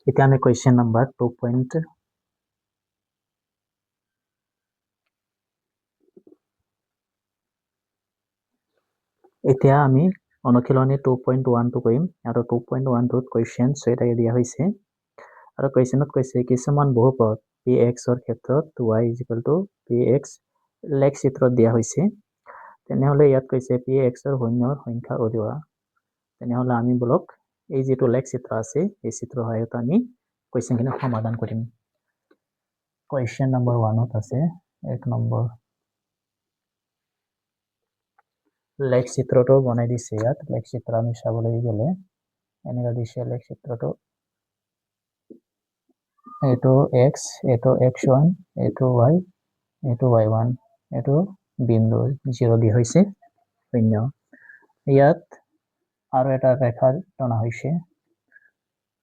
এতিয়া আমি question number 2. এতিয়া আমি অনুশীলনী 2.1 কৰিম আৰু 2.1 কুৱেশ্যন 6টা দিয়া হৈছে আৰু কুৱেশ্যনত কৈছে কিছুমান বহুপদ px ৰ ক্ষেত্ৰত y px লেখ চিত্ৰত দিয়া হৈছে তেনেহলে ইয়াত কৈছে px ৰ শূন্যৰ সংখ্যা উলিওৱা তেনেহলে আমি বলক এই যেটো লেখ চিত্ৰ আছে এই চিত্ৰৰ সহায়ত আমি কুৱেশ্যনখিনি সমাধান কৰিম কুৱেশ্যন নম্বৰ 1 আছে 1 নম্বৰ লেখ চিত্ৰটো বনাই দিছে ইয়াত লেখ চিত্ৰ আমি চাবলৈ গ'লে এনেকুৱা দিছে লেখ চিত্ৰটো এইটো x এইটো x1 এইটো y এইটো y1 এইটো বিন্দু 0 দি হৈছে শূন্য ইয়াত আৰু এটা ৰেখা টনা হৈছে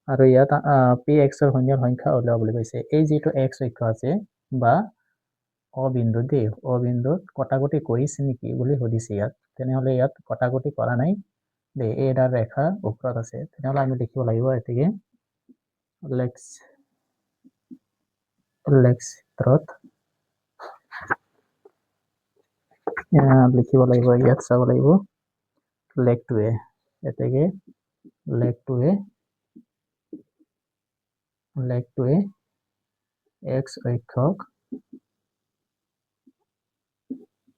আৰু ইয়াত px ৰ শূন্যৰ সংখ্যা উলিওৱা বুলি কৈছে এই যেটো x অক্ষ আছে বা অবিন্দু দে অবিন্দুত কটাকটি কৰিছে নেকি বুলি সুধিছে ইয়াত তেনেহলে ইয়াত কটাকটি কৰা নাই দে এটা ৰেখা ওপৰত আছে তেনেহলে আমি লিখিব লাগিব এতিকে লেখ চিত্ৰত লিখিব লাগিব ইয়াত চাব লাগিব লেখটোৱে এতিকে লেখটোৱে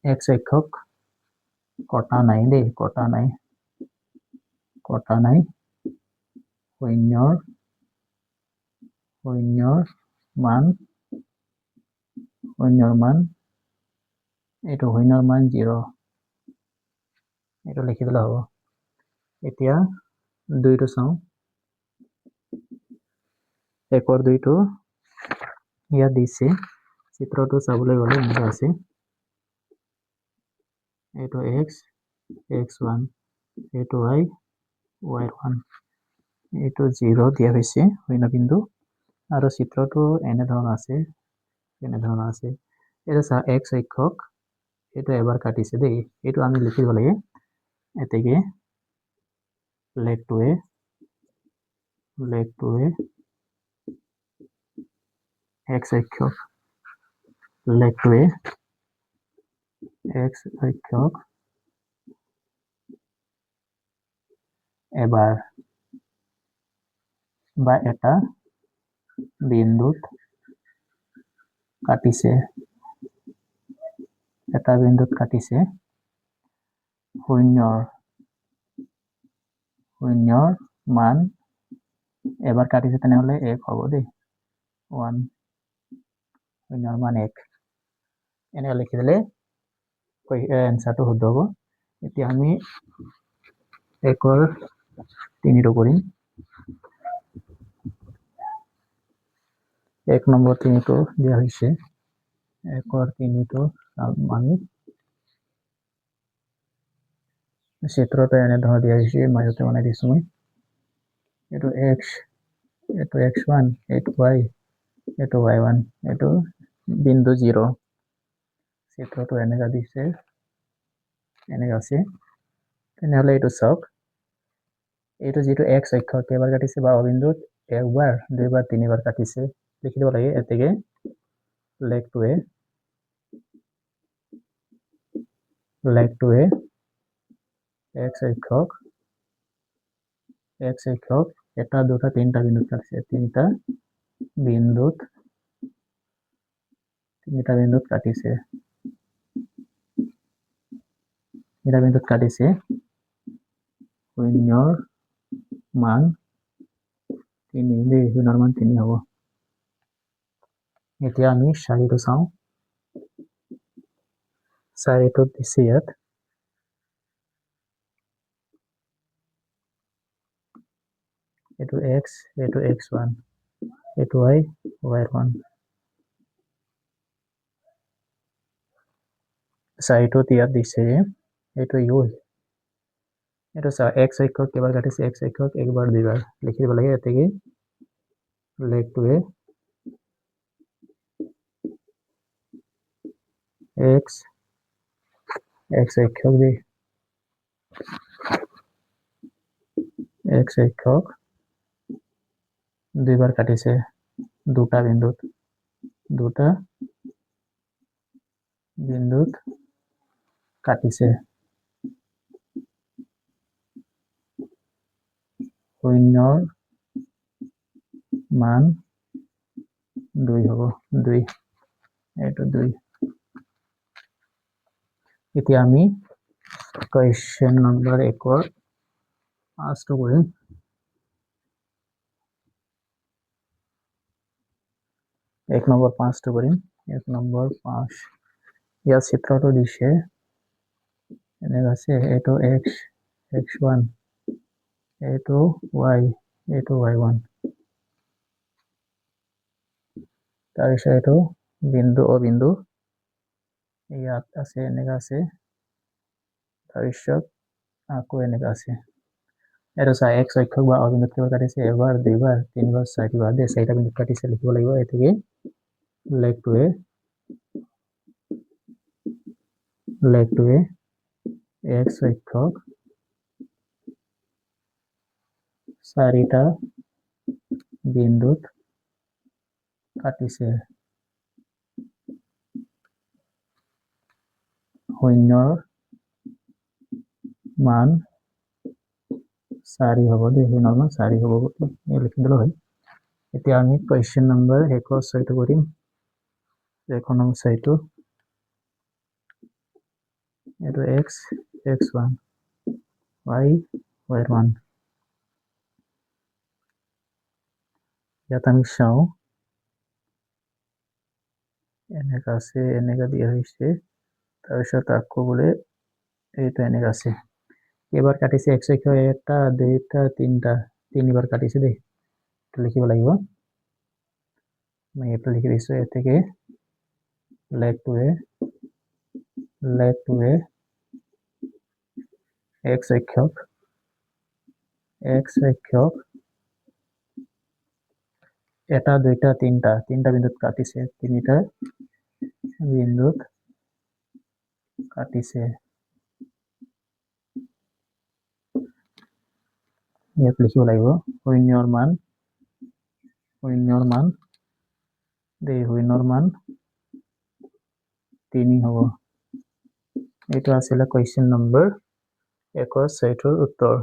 x অক্ষক কটা নাই দেই কটা নাই শূন্যৰ মান এইটো শূন্যৰ মান 0 এইটো লিখি দিলে হ'ব এতিয়া দুইটো চাওঁ একৰ দুইটো ইয়াত দিছে চিত্ৰটো চাবলৈ গ'লে এনেকুৱা আছে এইটো x1 এইটো y1 এইটো 0 দিয়া হৈছে শূন্য বিন্দু আৰু চিত্ৰটো এনে ধৰণৰ আছে এটা চা x অক্ষক এইটো এবাৰ কাটিছে দেই এইটো আমি লিখিব লাগে এতেকে লেখটোৱে x অক্ষক এবাৰ বা এটা বিন্দুত কাটিছে শূন্যৰ মান এবাৰ কাটিছে তেনেহলে 1 হ'ব দেই 1 শূন্যৰ মান 1 এনে লিখি দিলে এনসাৰটো শুদ্ধ হ'ব এতিয়া আমি একৰ 3টো কৰিম 1 নম্বৰ 3টো দিয়া হৈছে একৰ 3টো আমি চিত্ৰটো এনে ধৰণৰ দিয়া হৈছে মাজতে বনাই দিছো মই এইটো x এইটো x1 এইটো y এইটো y1 এইটো বিন্দু 0 চিত্ৰটো এনেকা দিছে এনেকা আছে তেনেহলে এইটো চাওক এইটো যেটো x অক্ষ কেইবাৰ কাটিছে বা অবিন্দুত একবাৰ দুইবাৰ তিনিবাৰ কাটিছে লিখি দিব লাগে এতেকে লেখটোৱে x অক্ষক এটা দুটা তিনটা বিন্দুত কাটিছে তিনটা বিন্দুত কাটিছে শূন্যৰ মান 3 হ'ব এতিয়া আমি 4টো চাওঁ 4টো দিছে ইয়াত এইটো x এইটো x1 এইটো y1 4টো ইয়াত দিছে এইটো u এইটো চা x অক্ষক কেইবাৰ কাটিছে x অক্ষক একবাৰ দুইবাৰ লিখি দিব লাগে এতেকে লেখটোৱে x অক্ষক দি x অক্ষক দুইবাৰ কাটিছে দুটা বিন্দুত কাটিছে শূন্যৰ মান 2 হ'ব 2 এইটো 2 এতিয়া আমি কোৱেশ্চন নম্বৰ 1 ফাৰ্ষ্টটো কৰিম এক নম্বৰ 5টো কৰিম 1 নম্বৰ 5 ইয়াৰ চিত্ৰটো দিছে এনেকুৱা আছে এইটো x x1 এইটো y এইটো y1 তাৰপিছত এইটো বিন্দু অ বিন্দু ইয়াত আছে এনেকুৱা আছে তাৰপিছত আকৌ এনেকুৱা আছে এটা চা x অক্ষক বা অবিন্দুত কেৱল কাটিছে এবাৰ দুইবাৰ তিনিবাৰ চাৰিবাৰ দে চাৰিটা বিন্দুত কাটিছে লিখিব লাগিব এটোকে লেগটোৱে x অক্ষক চাৰিটা বিন্দুত কাটিছে শূন্যৰ মান 4 হ'ব দে শূন্যৰ মান 4 হ'ব লিখি দিলে হয় এতিয়া আমি কোৱেশ্চন নম্বৰ 6টো কৰিম 1 নম্বৰ 6টো এইটো x x1 y y1 ইয়াত আমি চাওঁ এনেকা আছে এনেকা দিয়া হৈছে তাৰপিছত আকৌ বোলে এইটো এনেকা আছে এবাৰ কাটিছে x অক্ষক এটা দুইটা তিনটা তিনিবাৰ কাটিছে দেই লিখিব লাগিব মই এইটো লিখি দিছো এতেকে লেগটোৱে x অক্ষক এটা দুইটা তিনটা বিন্দুত কাটিছে তিনিটা বিন্দুত কাটিছে ইয়াত লিখিব লাগিব শূন্যৰ মান 3 হ'ব এইটো আছিল কোৱেশ্চন নম্বৰ 1 6ৰ উত্তৰ